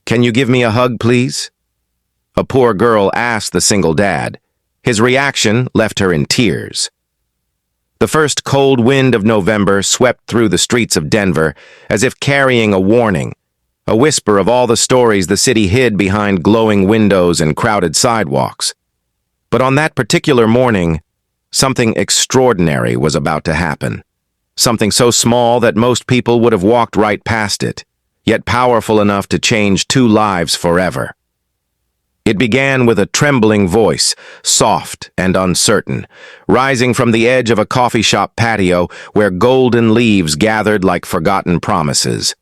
"Can you give me a hug, please?" A poor girl asked the single dad. His reaction left her in tears. The first cold wind of November swept through the streets of Denver, as if carrying a warning, a whisper of all the stories the city hid behind glowing windows and crowded sidewalks. But on that particular morning, something extraordinary was about to happen. Something so small that most people would have walked right past it, yet powerful enough to change two lives forever. It began with a trembling voice, soft and uncertain, rising from the edge of a coffee shop patio where golden leaves gathered like forgotten promises.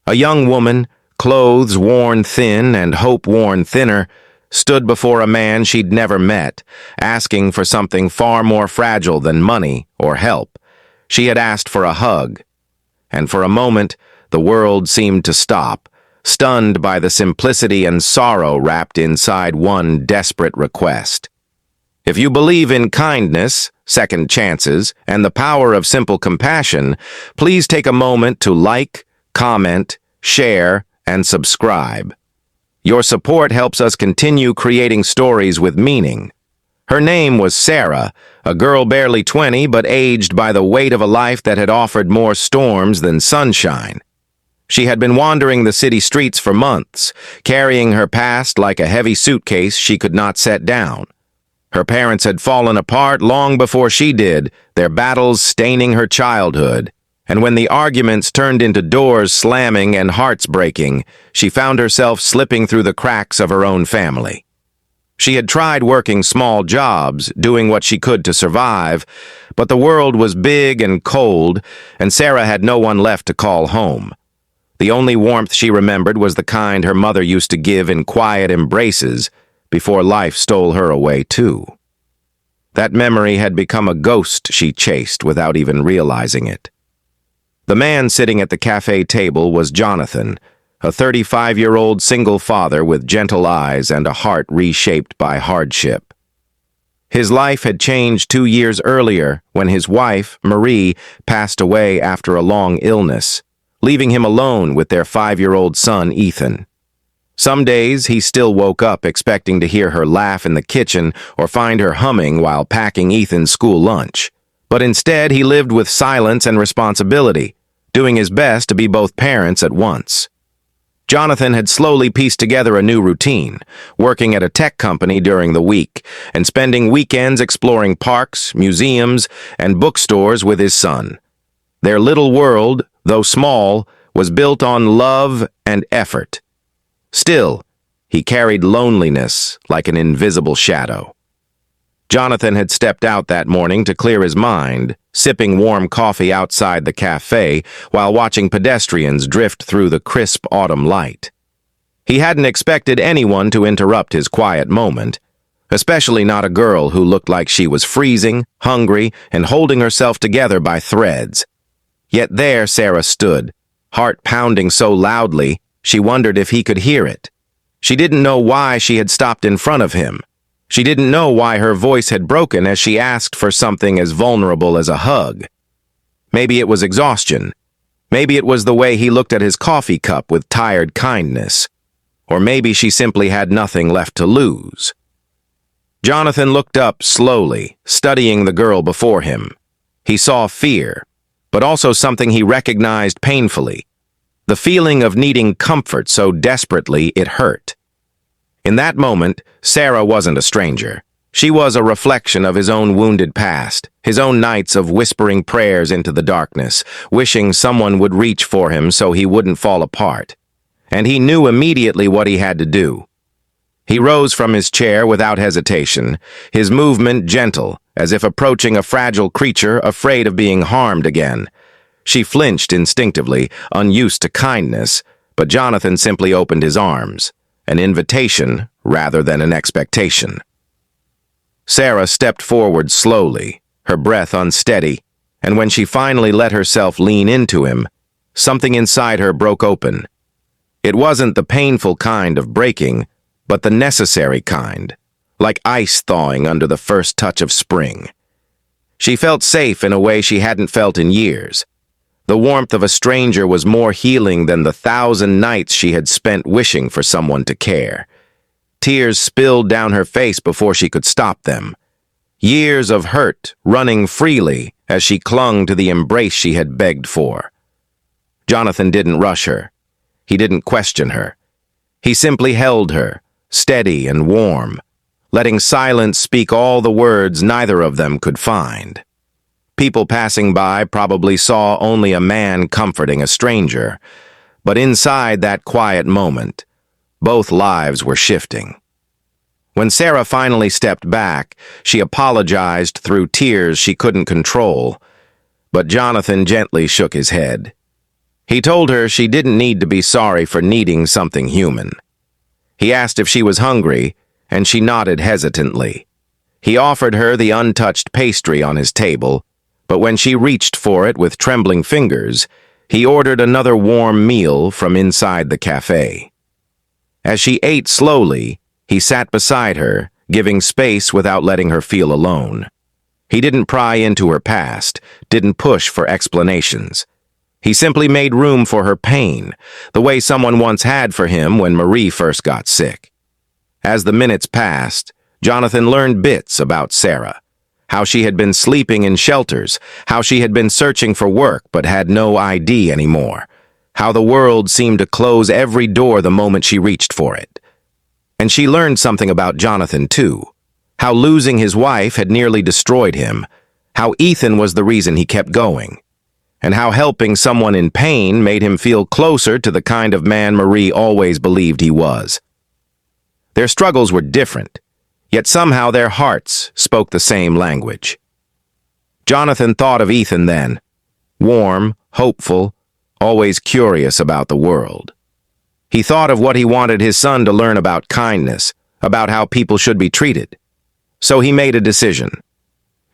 A young woman, clothes worn thin and hope worn thinner, stood before a man she'd never met, asking for something far more fragile than money or help. She had asked for a hug, and for a moment the world seemed to stop, stunned by the simplicity and sorrow wrapped inside one desperate request. If you believe in kindness, second chances, and the power of simple compassion, please take a moment to like, comment, share, and subscribe. Your support helps us continue creating stories with meaning. Her name was Sarah, a girl barely 20 but aged by the weight of a life that had offered more storms than sunshine. She had been wandering the city streets for months, carrying her past like a heavy suitcase she could not set down. Her parents had fallen apart long before she did, their battles staining her childhood. And when the arguments turned into doors slamming and hearts breaking, she found herself slipping through the cracks of her own family. She had tried working small jobs, doing what she could to survive, but the world was big and cold, and Sarah had no one left to call home. The only warmth she remembered was the kind her mother used to give in quiet embraces before life stole her away too. That memory had become a ghost she chased without even realizing it. The man sitting at the cafe table was Jonathan, a 35-year-old single father with gentle eyes and a heart reshaped by hardship. His life had changed 2 years earlier when his wife, Marie, passed away after a long illness, leaving him alone with their 5-year-old son, Ethan. Some days he still woke up expecting to hear her laugh in the kitchen or find her humming while packing Ethan's school lunch. But instead he lived with silence and responsibility, doing his best to be both parents at once. Jonathan had slowly pieced together a new routine, working at a tech company during the week and spending weekends exploring parks, museums, and bookstores with his son. Their little world, though small, was built on love and effort. Still, he carried loneliness like an invisible shadow. Jonathan had stepped out that morning to clear his mind, sipping warm coffee outside the cafe while watching pedestrians drift through the crisp autumn light. He hadn't expected anyone to interrupt his quiet moment, especially not a girl who looked like she was freezing, hungry, and holding herself together by threads. Yet there Sarah stood, heart pounding so loudly she wondered if he could hear it. She didn't know why she had stopped in front of him. She didn't know why her voice had broken as she asked for something as vulnerable as a hug. Maybe it was exhaustion. Maybe it was the way he looked at his coffee cup with tired kindness. Or maybe she simply had nothing left to lose. Jonathan looked up slowly, studying the girl before him. He saw fear, but also something he recognized painfully. The feeling of needing comfort so desperately it hurt. In that moment, Sarah wasn't a stranger. She was a reflection of his own wounded past, his own nights of whispering prayers into the darkness, wishing someone would reach for him so he wouldn't fall apart. And he knew immediately what he had to do. He rose from his chair without hesitation, his movement gentle, as if approaching a fragile creature afraid of being harmed again. She flinched instinctively, unused to kindness, but Jonathan simply opened his arms, an invitation rather than an expectation. Sarah stepped forward slowly, her breath unsteady, and when she finally let herself lean into him, something inside her broke open. It wasn't the painful kind of breaking, but the necessary kind, like ice thawing under the first touch of spring. She felt safe in a way she hadn't felt in years. The warmth of a stranger was more healing than the 1,000 nights she had spent wishing for someone to care. Tears spilled down her face before she could stop them. Years of hurt running freely as she clung to the embrace she had begged for. Jonathan didn't rush her. He didn't question her. He simply held her, steady and warm, letting silence speak all the words neither of them could find. People passing by probably saw only a man comforting a stranger, but inside that quiet moment, both lives were shifting. When Sarah finally stepped back, she apologized through tears she couldn't control, but Jonathan gently shook his head. He told her she didn't need to be sorry for needing something human. He asked if she was hungry, and she nodded hesitantly. He offered her the untouched pastry on his table, but when she reached for it with trembling fingers, he ordered another warm meal from inside the cafe. As she ate slowly, he sat beside her, giving space without letting her feel alone. He didn't pry into her past, didn't push for explanations. He simply made room for her pain, the way someone once had for him when Marie first got sick. As the minutes passed, Jonathan learned bits about Sarah. How she had been sleeping in shelters, how she had been searching for work but had no ID anymore, how the world seemed to close every door the moment she reached for it. And she learned something about Jonathan, too. How losing his wife had nearly destroyed him, how Ethan was the reason he kept going, and how helping someone in pain made him feel closer to the kind of man Marie always believed he was. Their struggles were different, yet somehow their hearts spoke the same language. Jonathan thought of Ethan then, warm, hopeful, always curious about the world. He thought of what he wanted his son to learn about kindness, about how people should be treated. So he made a decision.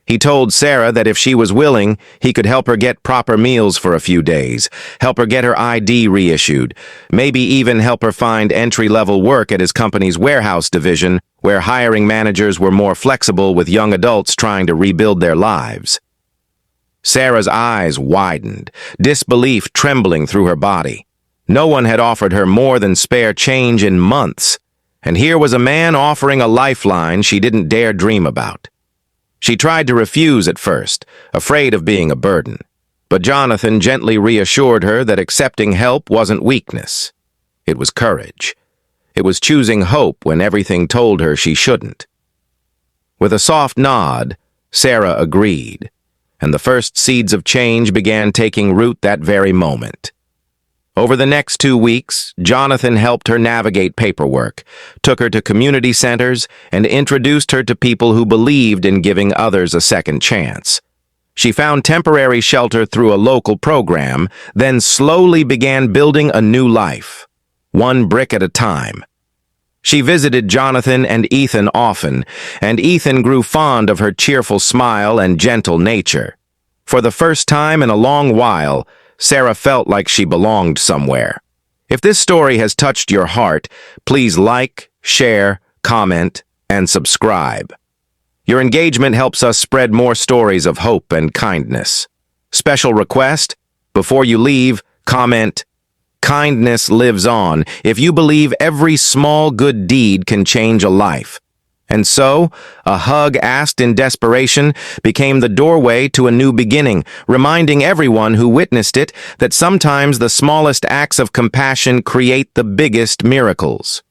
He told Sarah that if she was willing, he could help her get proper meals for a few days, help her get her ID reissued, maybe even help her find entry-level work at his company's warehouse division, where hiring managers were more flexible with young adults trying to rebuild their lives. Sarah's eyes widened, disbelief trembling through her body. No one had offered her more than spare change in months, and here was a man offering a lifeline she didn't dare dream about. She tried to refuse at first, afraid of being a burden, but Jonathan gently reassured her that accepting help wasn't weakness. It was courage. It was choosing hope when everything told her she shouldn't. With a soft nod, Sarah agreed, and the first seeds of change began taking root that very moment. Over the next 2 weeks, Jonathan helped her navigate paperwork, took her to community centers, and introduced her to people who believed in giving others a second chance. She found temporary shelter through a local program, then slowly began building a new life, one brick at a time. She visited Jonathan and Ethan often, and Ethan grew fond of her cheerful smile and gentle nature. For the first time in a long while, Sarah felt like she belonged somewhere. If this story has touched your heart, please like, share, comment, and subscribe. Your engagement helps us spread more stories of hope and kindness. Special request: before you leave, comment, "Kindness lives on" if you believe every small good deed can change a life. And so, a hug asked in desperation became the doorway to a new beginning, reminding everyone who witnessed it that sometimes the smallest acts of compassion create the biggest miracles.